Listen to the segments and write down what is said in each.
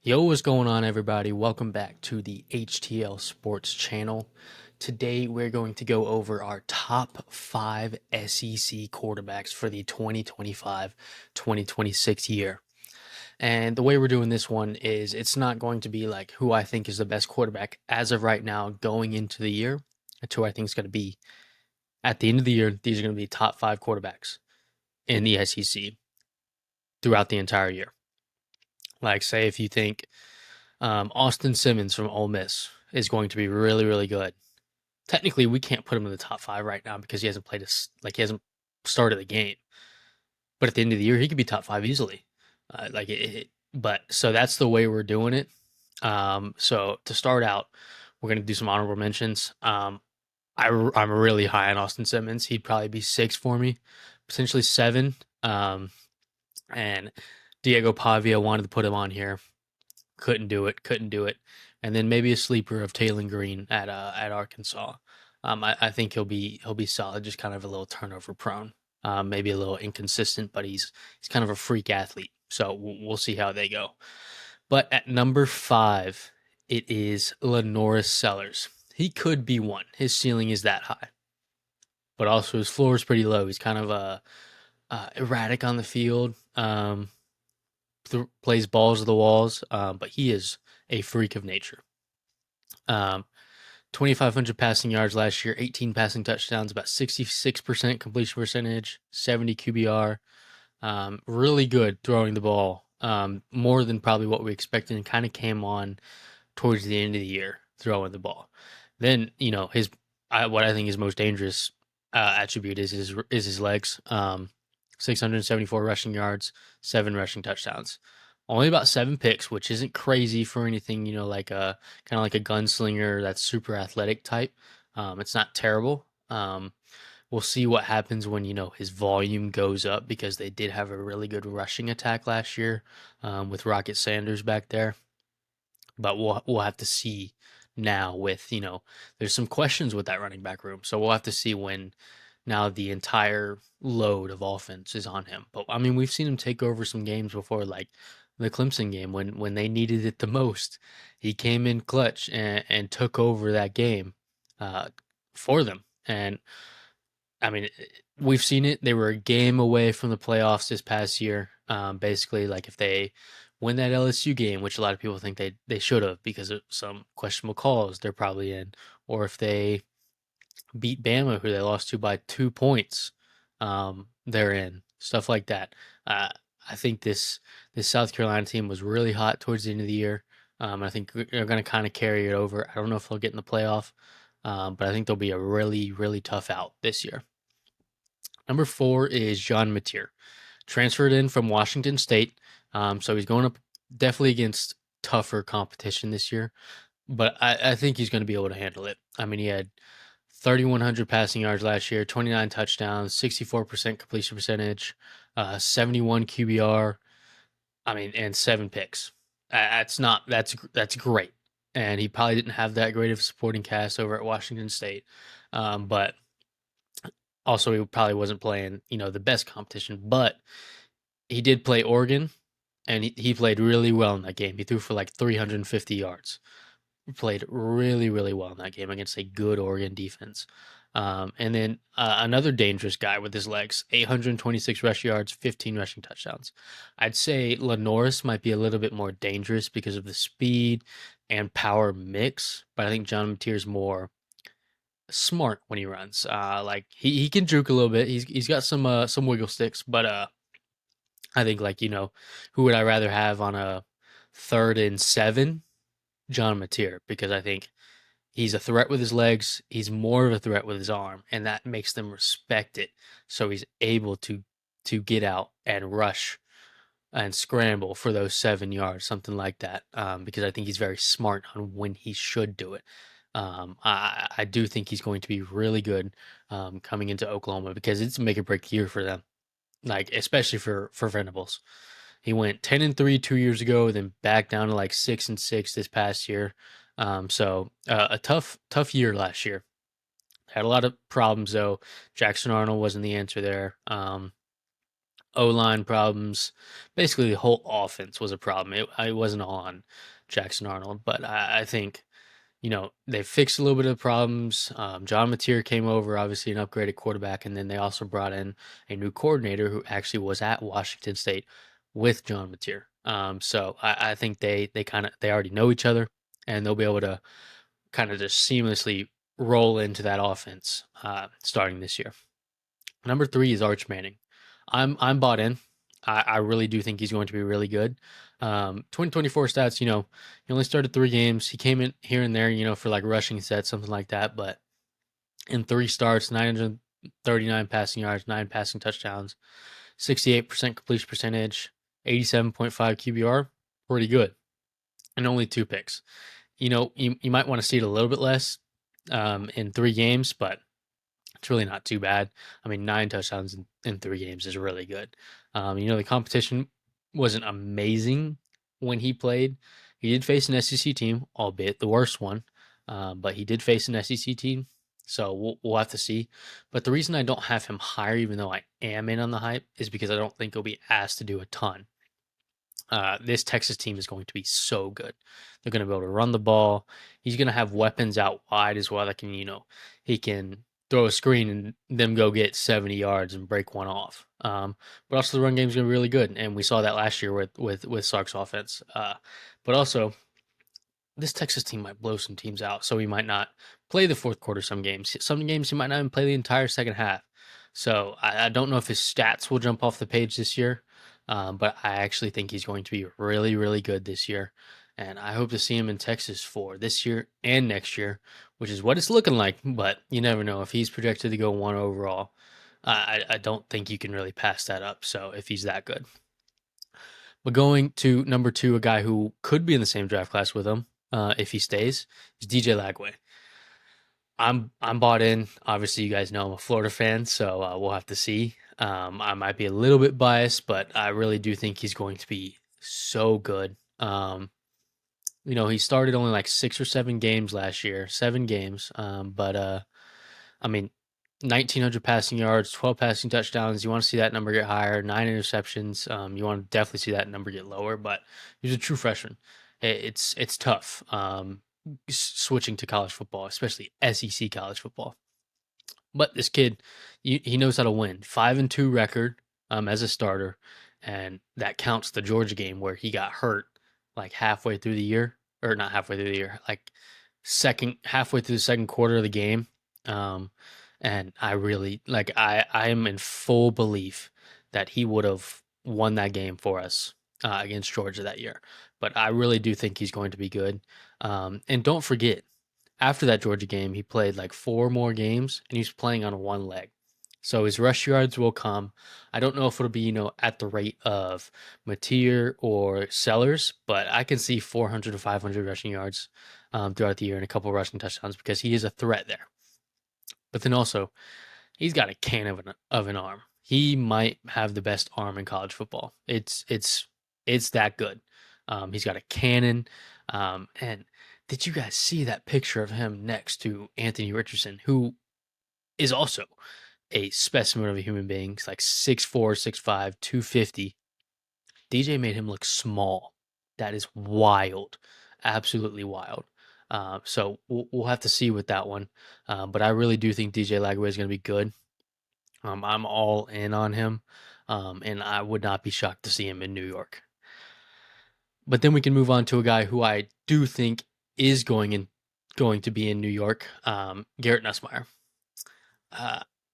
Yo, what's going on, everybody? Welcome back to the HTL Sports channel. Today, we're going to go over our top five SEC quarterbacks for the 2025-2026 year. And the way we're doing this one is it's not going to be like who I think is the best quarterback as of right now going into the year. It's who I think is going to be at the end of the year. These are going to be top five quarterbacks in the SEC throughout the entire year. Like, say, if you think Austin Simmons from Ole Miss is going to be really, really good. Technically, we can't put him in the top five right now because he hasn't played he hasn't started the game. But at the end of the year, he could be top five easily. But so that's the way we're doing it. So to start out, we're gonna do some honorable mentions. I'm really high on Austin Simmons. He'd probably be six for me, potentially seven. And Diego Pavia wanted to put him on here. Couldn't do it. And then maybe a sleeper of Taylor Green at Arkansas. I think he'll be solid, just kind of a little turnover prone, maybe a little inconsistent, but he's kind of a freak athlete. So we'll see how they go. But at number five, it is Lenoris Sellers. He could be one. His ceiling is that high, but also his floor is pretty low. He's kind of erratic on the field. Plays balls to the walls, but he is a freak of nature. 2,500 passing yards last year, 18 passing touchdowns, about 66% completion percentage, 70 QBR. Really good throwing the ball, more than probably what we expected, and kind of came on towards the end of the year throwing the ball. Then what I think his most dangerous attribute is his legs. 674 rushing yards, 7 rushing touchdowns. Only about 7 picks, which isn't crazy for anything, like a kind of like a gunslinger that's super athletic type. It's not terrible. We'll see what happens when, his volume goes up because they did have a really good rushing attack last year with Rocket Sanders back there. But we'll have to see now with, there's some questions with that running back room. So we'll have to see when now the entire load of offense is on him. But I mean, we've seen him take over some games before, like the Clemson game when they needed it the most. He came in clutch and took over that game for them. And I mean, we've seen it. They were a game away from the playoffs this past year. Basically, like if they win that LSU game, which a lot of people think they should have because of some questionable calls they're probably in, or if they beat Bama, who they lost to by 2 points, they're in, stuff like that. I think this South Carolina team was really hot towards the end of the year. I think they're going to kind of carry it over. I don't know if they'll get in the playoff, but I think they'll be a really, really tough out this year. Number 4 is John Mateer. Transferred in from Washington State, so he's going up definitely against tougher competition this year, but I think he's going to be able to handle it. I mean, he had 3,100 passing yards last year, 29 touchdowns, 64% completion percentage, 71 QBR. I mean, and 7 picks. That's great. And he probably didn't have that great of a supporting cast over at Washington State, but also he probably wasn't playing the best competition. But he did play Oregon, and he played really well in that game. He threw for like 350 yards. Played really, really well in that game against a good Oregon defense. And then another dangerous guy with his legs, 826 rush yards, 15 rushing touchdowns. I'd say Lenoris might be a little bit more dangerous because of the speed and power mix, but I think John Mateer's more smart when he runs. Like he can juke a little bit. He's got some wiggle sticks, but I think who would I rather have on a 3rd and 7? John Mateer, because I think he's a threat with his legs. He's more of a threat with his arm, and that makes them respect it. So he's able to get out and rush and scramble for those 7 yards, something like that. Because I think he's very smart on when he should do it. I do think he's going to be really good coming into Oklahoma because it's a make or break year for them, like especially for Venables. He went 10-3 2 years ago, then back down to like 6-6 this past year. So a tough year last year. Had a lot of problems though. Jackson Arnold wasn't the answer there. O-line problems. Basically, the whole offense was a problem. It wasn't all on Jackson Arnold, but I think, they fixed a little bit of the problems. John Mateer came over, obviously an upgraded quarterback, and then they also brought in a new coordinator who actually was at Washington State with John Mateer. So I think they already know each other, and they'll be able to kind of just seamlessly roll into that offense starting this year. Number 3 is Arch Manning. I'm bought in. I really do think he's going to be really good. 2024 stats, he only started 3 games. He came in here and there, for like rushing sets, something like that. But in 3 starts, 939 passing yards, 9 passing touchdowns, 68% completion percentage, 87.5 QBR, pretty good. And only 2 picks. You might want to see it a little bit less in 3 games, but it's really not too bad. I mean, 9 touchdowns in 3 games is really good. The competition wasn't amazing when he played. He did face an SEC team, albeit the worst one, but he did face an SEC team, so we'll have to see. But the reason I don't have him higher, even though I am in on the hype, is because I don't think he'll be asked to do a ton. This Texas team is going to be so good. They're going to be able to run the ball. He's going to have weapons out wide as well that can, he can throw a screen and them go get 70 yards and break one off. But also the run game is going to be really good, and we saw that last year with Sark's offense. But also, this Texas team might blow some teams out, so he might not play the fourth quarter some games. Some games he might not even play the entire second half. So I don't know if his stats will jump off the page this year, but I actually think he's going to be really, really good this year. And I hope to see him in Texas for this year and next year, which is what it's looking like. But you never know. If he's projected to go 1 overall, I don't think you can really pass that up. So if he's that good. But going to number 2, a guy who could be in the same draft class with him if he stays, is DJ Lagway. I'm bought in. Obviously, you guys know I'm a Florida fan, so we'll have to see. I might be a little bit biased, but I really do think he's going to be so good. He started only like 6 or 7 games last year, 7 games. But I mean, 1,900 passing yards, 12 passing touchdowns. You want to see that number get higher, 9 interceptions. You want to definitely see that number get lower, but he's a true freshman. It's tough switching to college football, especially SEC college football. But this kid, he knows how to win. 5-2 record as a starter, and that counts the Georgia game where he got hurt like halfway through the year, or not halfway through the year, like halfway through the second quarter of the game. And I really I am in full belief that he would have won that game for us against Georgia that year. But I really do think he's going to be good. And don't forget, after that Georgia game, he played like 4 more games, and he's playing on one leg. So his rush yards will come. I don't know if it'll be, at the rate of Mateer or Sellers, but I can see 400 to 500 rushing yards throughout the year and a couple rushing touchdowns because he is a threat there. But then also, he's got a can of an arm. He might have the best arm in college football. It's that good. He's got a cannon. And did you guys see that picture of him next to Anthony Richardson, who is also a specimen of a human being? He's like 6'4", 6'5", 250. DJ made him look small. That is wild. Absolutely wild. So we'll have to see with that one. But I really do think DJ Lagway is going to be good. I'm all in on him. And I would not be shocked to see him in New York. But then we can move on to a guy who I do think is going to be in New York, Garrett Nussmeier.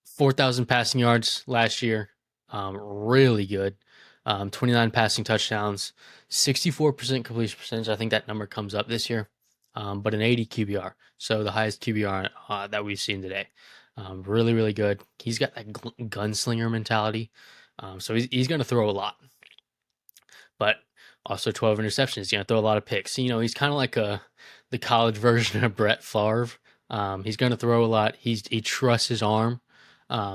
4,000 passing yards last year, really good. 29 passing touchdowns, 64% completion percentage. I think that number comes up this year, but an 80 QBR, so the highest QBR that we've seen today. Really, really good. He's got that gunslinger mentality, so he's going to throw a lot. But also 12 interceptions. He's going to throw a lot of picks. He's kind of like the college version of Brett Favre. He's going to throw a lot. He trusts his arm.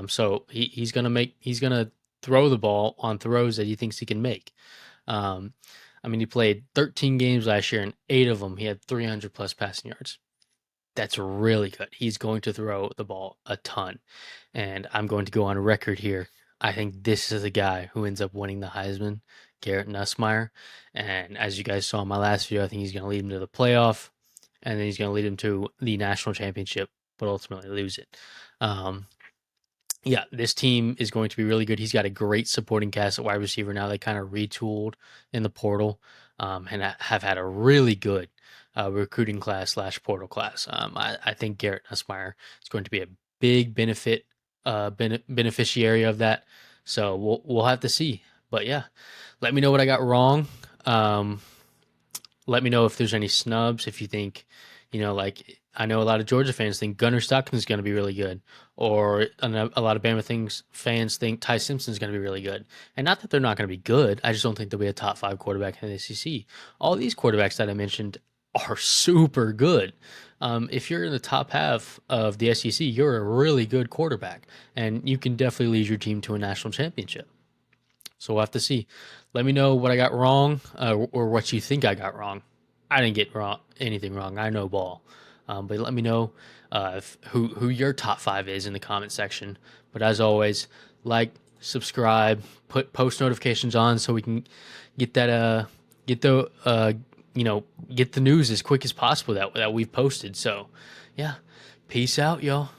So he's going to throw the ball on throws that he thinks he can make. He played 13 games last year, and 8 of them he had 300 plus passing yards. That's really good. He's going to throw the ball a ton. And I'm going to go on record here. I think this is the guy who ends up winning the Heisman, Garrett Nussmeier. And as you guys saw in my last video, I think he's going to lead him to the playoff, and then he's going to lead him to the national championship, but ultimately lose it. Um, yeah, this team is going to be really good. He's got a great supporting cast at wide receiver now. They kind of retooled in the portal, and have had a really good recruiting class slash portal class. I think Garrett Nussmeier is going to be a big beneficiary of that. So we'll have to see. But yeah, let me know what I got wrong. Um, Let me know if there's any snubs. If you think, like I know a lot of Georgia fans think Gunnar Stockton is going to be really good, or a lot of Bama fans think Ty Simpson is going to be really good. And not that they're not going to be good. I just don't think they'll be a top 5 quarterback in the SEC. All these quarterbacks that I mentioned are super good. If you're in the top half of the SEC, you're a really good quarterback, and you can definitely lead your team to a national championship. So we'll have to see. Let me know what I got wrong, or what you think I got wrong. I didn't get anything wrong. I know ball. But let me know who your top 5 is in the comment section. But as always, like, subscribe, put post notifications on so we can get that get the get the news as quick as possible that we've posted. So yeah, peace out, y'all.